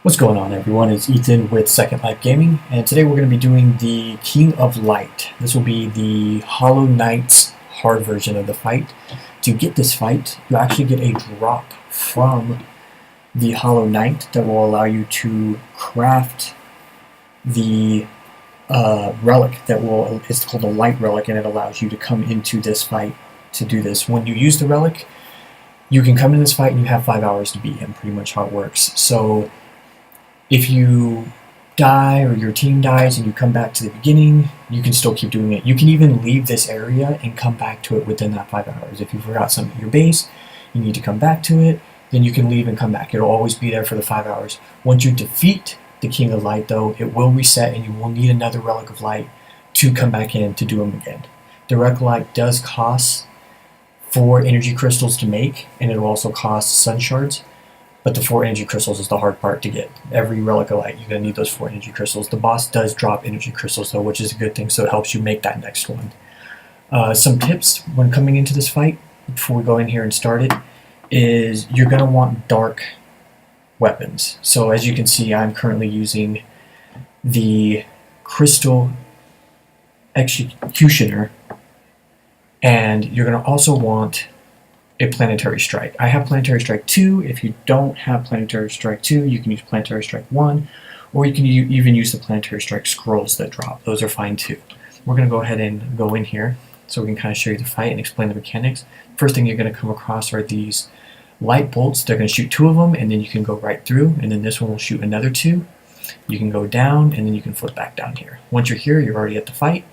What's going on, everyone? It's Ethan with Second Life Gaming, and today we're going to be doing the King of Light. This will be the Hollow Knight's hard version of the fight. To get this fight, you actually get a drop from the Hollow Knight that will allow you to craft the relic it's called a Light Relic, and it allows you to come into this fight to do this. When you use the relic, you can come in this fight and you have 5 hours to beat him, pretty much how it works. So if you die or your team dies and you come back to the beginning, you can still keep doing it. You can even leave this area and come back to it within that 5 hours. If you forgot something at your base, you need to come back to it, then you can leave and come back. It'll always be there for the 5 hours. Once you defeat the King of Light, though, it will reset and you will need another Relic of Light to come back in to do them again. The Relic of Light does cost 4 energy crystals to make, and it'll also cost sun shards. But the 4 energy crystals is the hard part to get. Every Relic of Light, you're going to need those 4 energy crystals. The boss does drop energy crystals, though, which is a good thing, so it helps you make that next one. Some tips when coming into this fight, before we go in here and start it, is you're going to want dark weapons. So as you can see, I'm currently using the Crystal Executioner, and you're going to also want a Planetary Strike. I have Planetary Strike 2. If you don't have Planetary Strike 2, you can use Planetary Strike 1, or you can even use the Planetary Strike scrolls that drop. Those are fine too. We're going to go ahead and go in here so we can kind of show you the fight and explain the mechanics. First thing you're going to come across are these light bolts. They're going to shoot 2 of them, and then you can go right through, and then this one will shoot another 2. You can go down, and then you can flip back down here. Once you're here, you're already at the fight.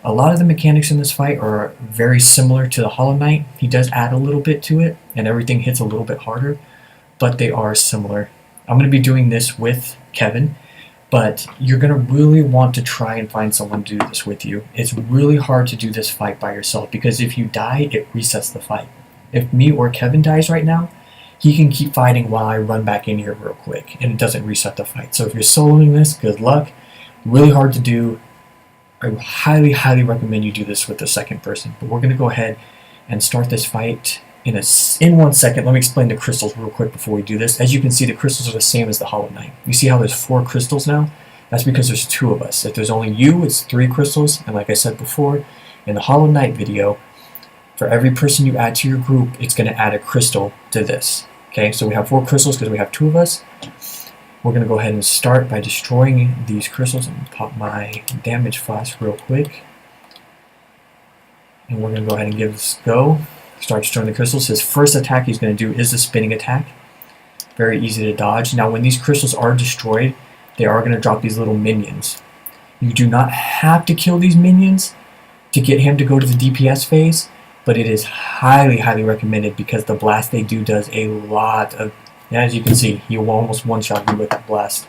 A lot of the mechanics in this fight are very similar to the Hollow Knight. He does add a little bit to it, and everything hits a little bit harder, but they are similar. I'm going to be doing this with Kevin, but you're going to really want to try and find someone to do this with you. It's really hard to do this fight by yourself, because if you die, it resets the fight. If me or Kevin dies right now, he can keep fighting while I run back in here real quick, and it doesn't reset the fight. So if you're soloing this, good luck. Really hard to do. I highly, highly recommend you do this with the second person. But we're going to go ahead and start this fight in 1 second. Let me explain the crystals real quick before we do this. As you can see, the crystals are the same as the Hollow Knight. You see how there's 4 crystals now? That's because there's 2 of us. If there's only you, it's 3 crystals. And like I said before, in the Hollow Knight video, for every person you add to your group, it's going to add a crystal to this. Okay, so we have 4 crystals because we have 2 of us. We're going to go ahead and start by destroying these crystals. I'm going to pop my damage flask real quick. And we're going to go ahead and give this a go. Start destroying the crystals. His first attack he's going to do is the spinning attack. Very easy to dodge. Now when these crystals are destroyed, they are going to drop these little minions. You do not have to kill these minions to get him to go to the DPS phase, but it is highly, highly recommended because the blast they do does a lot of... As you can see, he will almost one-shot you with that blast.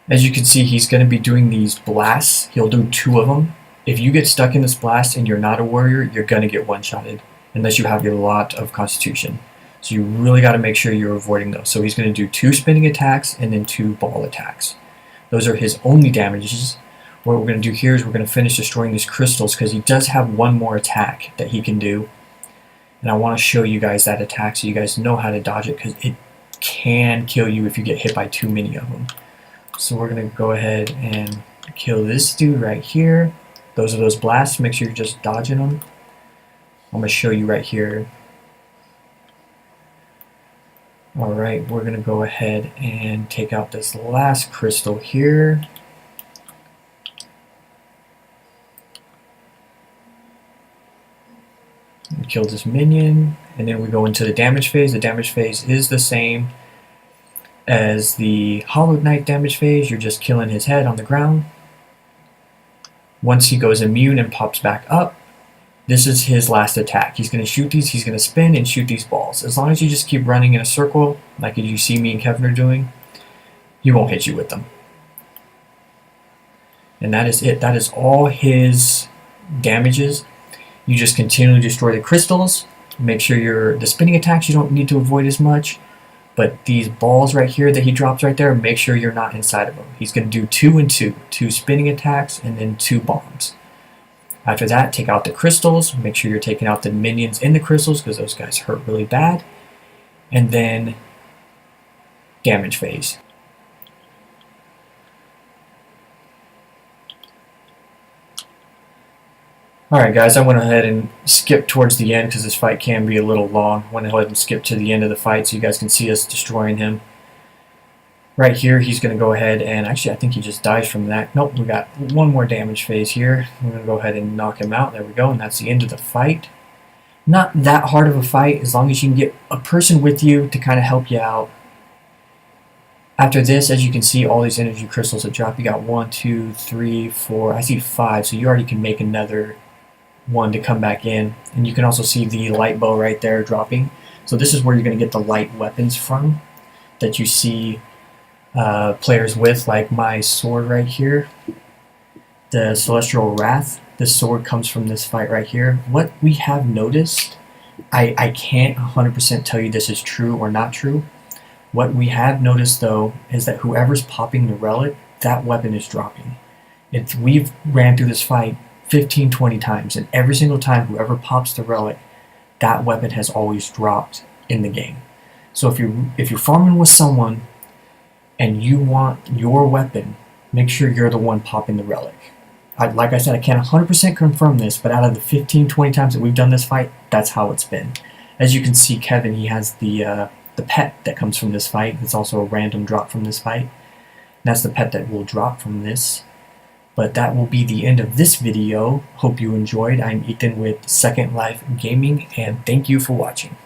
As you can see, he's going to be doing these blasts. He'll do 2 of them. If you get stuck in this blast and you're not a warrior, you're going to get one-shotted, unless you have a lot of constitution. So you really got to make sure you're avoiding those. So he's going to do 2 spinning attacks and then 2 ball attacks. Those are his only damages. What we're going to do here is we're going to finish destroying these crystals because he does have 1 more attack that he can do. And I want to show you guys that attack so you guys know how to dodge it, because it can kill you if you get hit by too many of them. So we're going to go ahead and kill this dude right here. Those are those blasts. Make sure you're just dodging them. I'm going to show you right here. Alright, we're going to go ahead and take out this last crystal here. We kill this minion, and then we go into the damage phase. The damage phase is the same as the Hollow Knight damage phase. You're just killing his head on the ground. Once he goes immune and pops back up, this is his last attack. He's going to shoot these, he's going to spin and shoot these balls. As long as you just keep running in a circle, like you see me and Kevin are doing, he won't hit you with them. And that is it. That is all his damages. You just continually destroy the crystals. Make sure the spinning attacks you don't need to avoid as much. But these balls right here that he drops right there, make sure you're not inside of them. He's going to do 2 and 2. 2 spinning attacks and then 2 bombs. After that, take out the crystals. Make sure you're taking out the minions in the crystals because those guys hurt really bad. and then damage phase. Alright guys, I went ahead and skipped towards the end because this fight can be a little long. Went ahead and skipped to the end of the fight so you guys can see us destroying him. Right here, he's going to go ahead and, actually I think he just dies from that. Nope, we got one more damage phase here. We're going to go ahead and knock him out. There we go, and that's the end of the fight. Not that hard of a fight, as long as you can get a person with you to kind of help you out. After this, as you can see, all these energy crystals that drop, you got 1, 2, 3, 4, I see 5, so you already can make another one to come back in. And you can also see the light bow right there dropping. So this is where you're going to get the light weapons from that you see players with, like my sword right here, the Celestial Wrath. This sword comes from this fight right here. What we have noticed, I can't 100% tell you this is true or not true. What we have noticed though is that whoever's popping the relic, that weapon is dropping. We've ran through this fight 15-20 times, and every single time whoever pops the relic, that weapon has always dropped in the game. So if you're farming with someone and you want your weapon, make sure you're the one popping the relic. Like I said, I can't 100% confirm this, but out of the 15-20 times that we've done this fight, that's how it's been. As you can see, Kevin, he has the pet that comes from this fight. It's also a random drop from this fight. That's the pet that will drop from this. But that will be the end of this video. Hope you enjoyed. I'm Ethan with Second Life Gaming, and thank you for watching.